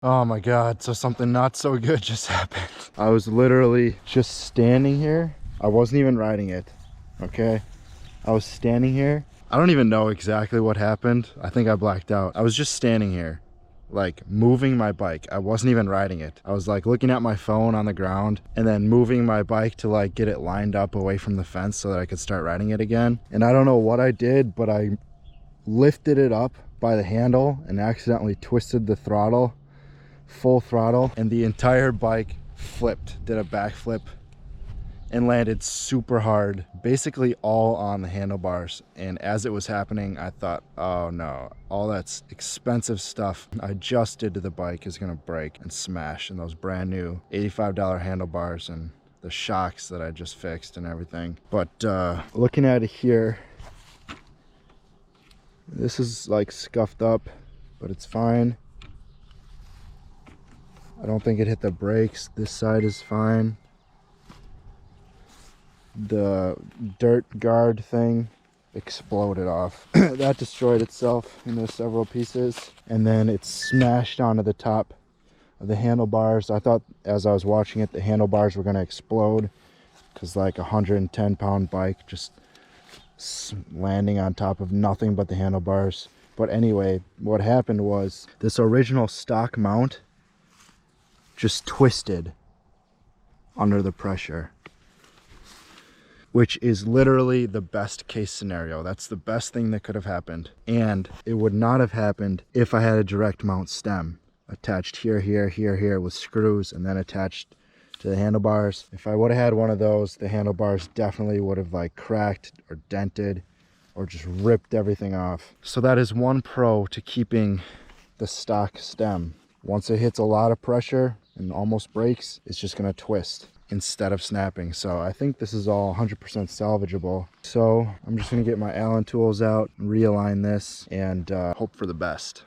Oh my God, so something not so good just happened. I was literally just standing here. I wasn't even riding it, okay? I was standing here. I don't even know exactly what happened. I think I blacked out. I was just standing here, like moving my bike. I wasn't even riding it. I was like looking at my phone on the ground and then moving my bike to like get it lined up away from the fence so that I could start riding it again. And I don't know what I did, but I lifted it up by the handle and accidentally twisted the throttle, full throttle, and the entire bike flipped, did a backflip and landed super hard, basically all on the handlebars. And as it was happening, I thought, oh no, all that expensive stuff I just did to the bike is gonna break and smash, and those brand new $85 handlebars and the shocks that I just fixed and everything. But looking at it here, this is like scuffed up, but it's fine. I don't think it hit the brakes. This side is fine. The dirt guard thing exploded off. That destroyed itself into several pieces, and then it smashed onto the top of the handlebars. I thought as I was watching it the handlebars were going to explode, because like a 110-pound bike just landing on top of nothing but the handlebars. But anyway, what happened was this original stock mount just twisted under the pressure, which is literally the best case scenario. That's the best thing that could have happened. And it would not have happened if I had a direct mount stem attached here, here, here, here with screws and then attached to the handlebars. If I would have had one of those, the handlebars definitely would have like cracked or dented or just ripped everything off. So that is one pro to keeping the stock stem. Once it hits a lot of pressure and almost breaks, it's just gonna twist instead of snapping. So I think this is all 100% salvageable. So I'm just gonna get my Allen tools out, realign this, and hope for the best.